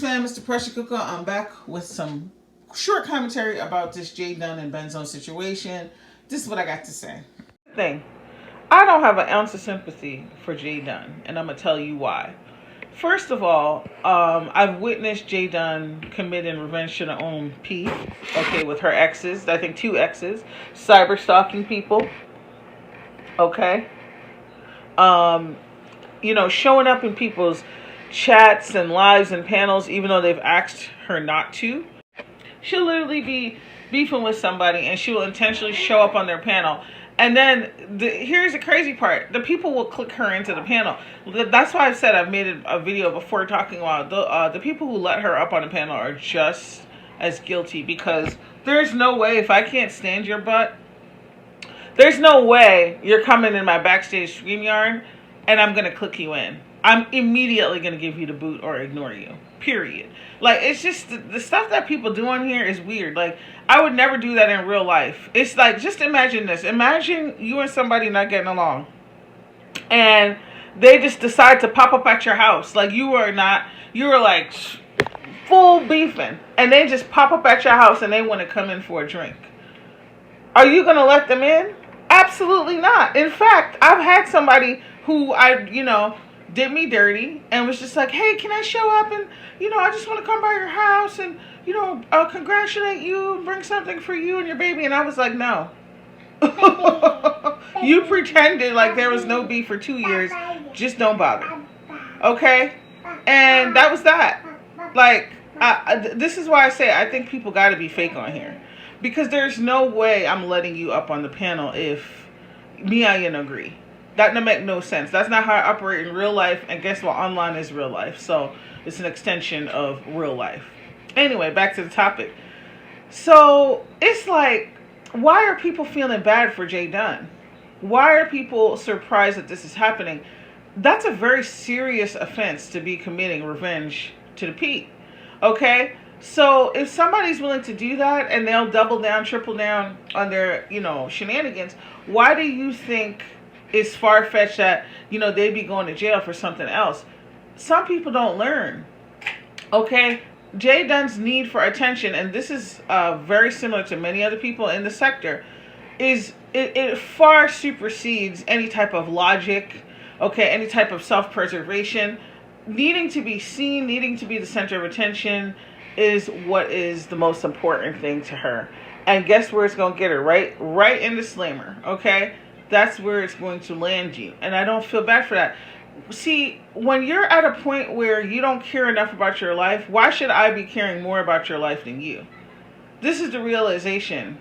fam, Mr. Pressure Cooker. I'm back with some short commentary about this Jdunn and Benzo situation. This is what I got to say. I don't have an ounce of sympathy for Jdunn, and I'm gonna tell you why. First of all, I've witnessed Jdunn committing revenge to her own P. Okay, with her exes. I think 2 exes, cyber stalking people. Okay, showing up in people's chats and lives and panels, even though they've asked her not to. She'll literally be beefing with somebody and she will intentionally show up on their panel. And then here's the crazy part. The people will click her into the panel. That's why I've said I've made a video before talking about the people who let her up on the panel are just as guilty, because there's no way, if I can't stand your butt, there's no way you're coming in my backstage StreamYard and I'm going to click you in. I'm immediately going to give you the boot or ignore you. Period. Like, it's just the stuff that people do on here is weird. Like, I would never do that in real life. It's like, just imagine this. Imagine you and somebody not getting along. And they just decide to pop up at your house. Like, you were like full beefing. And they just pop up at your house and they want to come in for a drink. Are you going to let them in? Absolutely not. In fact, I've had somebody who did me dirty and was just like, hey, can I show up and, I just want to come by your house and, congratulate you and bring something for you and your baby. And I was like, no. You pretended like there was no beef for 2 years. Just don't bother. Okay? And that was that. Like, this is why I say I think people got to be fake on here. Because there's no way I'm letting you up on the panel if me and you agree. That doesn't make no sense. That's not how I operate in real life. And guess what? Online is real life. So it's an extension of real life. Anyway, back to the topic. So it's like, why are people feeling bad for Jdunn? Why are people surprised that this is happening? That's a very serious offense to be committing revenge to the P. Okay? So if somebody's willing to do that and they'll double down, triple down on their, shenanigans, why do you think it's far-fetched that, they'd be going to jail for something else? Some people don't learn. Okay? Jdunn's need for attention, and this is very similar to many other people in the sector, is it far supersedes any type of logic, okay, any type of self-preservation. Needing to be seen, needing to be the center of attention is what is the most important thing to her. And guess where it's going to get her? Right in the slammer, okay? That's where it's going to land you. And I don't feel bad for that. See, when you're at a point where you don't care enough about your life, why should I be caring more about your life than you? This is the realization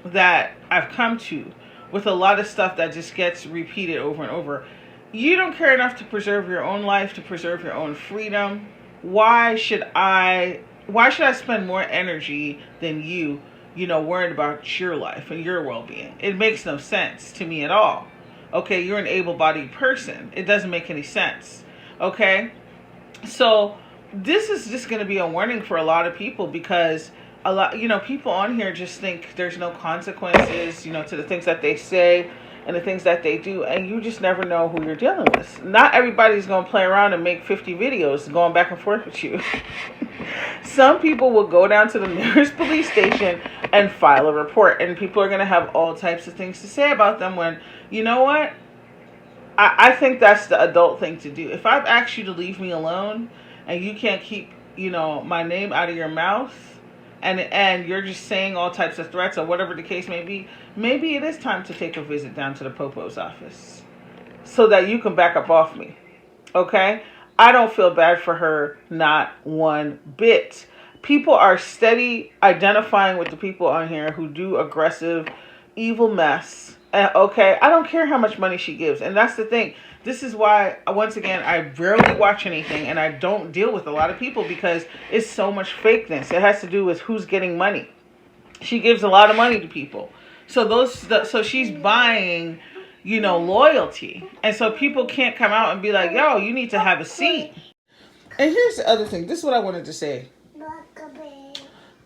that I've come to with a lot of stuff that just gets repeated over and over. You don't care enough to preserve your own life, to preserve your own freedom. Why should I spend more energy than you, worried about your life and your well-being? It makes no sense to me at all. Okay, you're an able-bodied person. It doesn't make any sense. Okay? So this is just going to be a warning for a lot of people, because a lot, people on here just think there's no consequences, to the things that they say and the things that they do, and you just never know who you're dealing with. Not everybody's going to play around and make 50 videos going back and forth with you. Some people will go down to the nearest police station and file a report, and people are going to have all types of things to say about them when, you know what? I think that's the adult thing to do. If I've asked you to leave me alone and you can't keep, my name out of your mouth, and you're just saying all types of threats or whatever the case may be, maybe it is time to take a visit down to the Popo's office so that you can back up off me. Okay? I don't feel bad for her, not one bit. People are steady identifying with the people on here who do aggressive, evil mess. Okay, I don't care how much money she gives. And that's the thing. This is why, once again, I rarely watch anything and I don't deal with a lot of people, because it's so much fakeness. It has to do with who's getting money. She gives a lot of money to people. So she's buying, loyalty. And so people can't come out and be like, yo, you need to have a seat. And here's the other thing. This is what I wanted to say.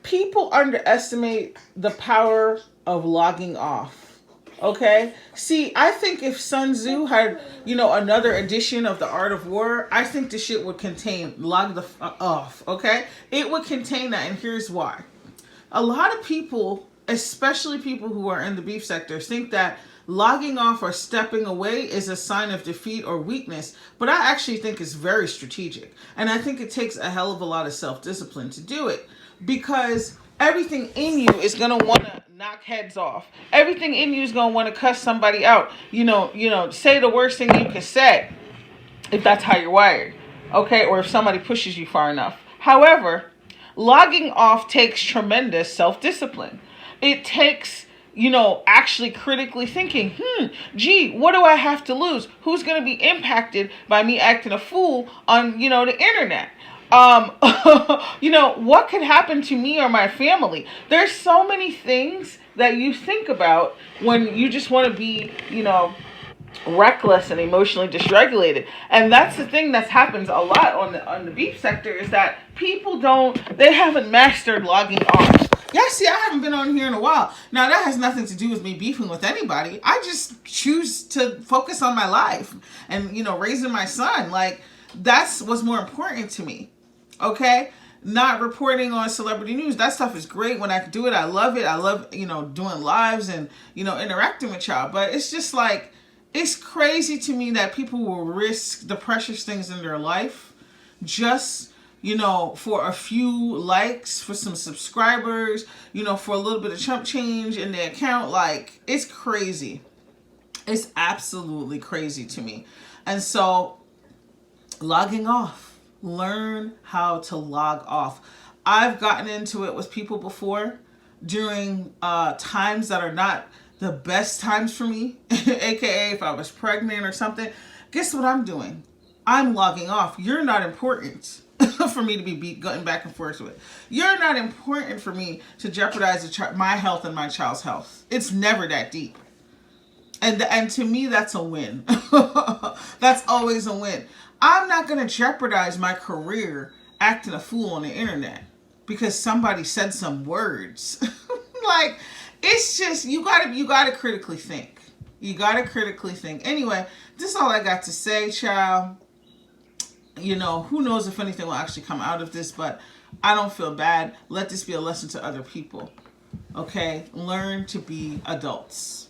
People underestimate the power of logging off. Okay. See, I think if Sun Tzu had, another edition of the Art of War, I think the shit would contain log the off. Okay. It would contain that, and here's why. A lot of people, especially people who are in the beef sector, think that logging off or stepping away is a sign of defeat or weakness, but I actually think it's very strategic. And I think it takes a hell of a lot of self-discipline to do it, because everything in you is going to want to knock heads off. Everything in you is going to want to cuss somebody out. Say the worst thing you can say if that's how you're wired. Okay? Or if somebody pushes you far enough. However, logging off takes tremendous self-discipline. It takes, actually critically thinking, gee, what do I have to lose? Who's going to be impacted by me acting a fool on, the internet? What could happen to me or my family? There's so many things that you think about when you just want to be, reckless and emotionally dysregulated. And that's the thing that happens a lot on the beef sector, is that people they haven't mastered logging off. Yeah, see, I haven't been on here in a while. Now, that has nothing to do with me beefing with anybody. I just choose to focus on my life and, raising my son. Like, that's what's more important to me. Okay? Not reporting on celebrity news. That stuff is great. When I do it, I love it. I love, doing lives and, interacting with y'all. But it's just like, it's crazy to me that people will risk the precious things in their life just, for a few likes, for some subscribers, for a little bit of chump change in their account. Like, it's crazy. It's absolutely crazy to me. And so, logging off. Learn how to log off. I've gotten into it with people before during times that are not the best times for me, aka if I was pregnant or something. Guess what I'm doing? I'm logging off. You're not important for me to be going back and forth with. You're not important for me to jeopardize my health and my child's health. It's never that deep. And to me, that's a win. That's always a win. I'm not going to jeopardize my career acting a fool on the internet because somebody said some words. Like, it's just, you gotta critically think. You gotta critically think. Anyway, this is all I got to say, child. Who knows if anything will actually come out of this, but I don't feel bad. Let this be a lesson to other people. Okay? Learn to be adults.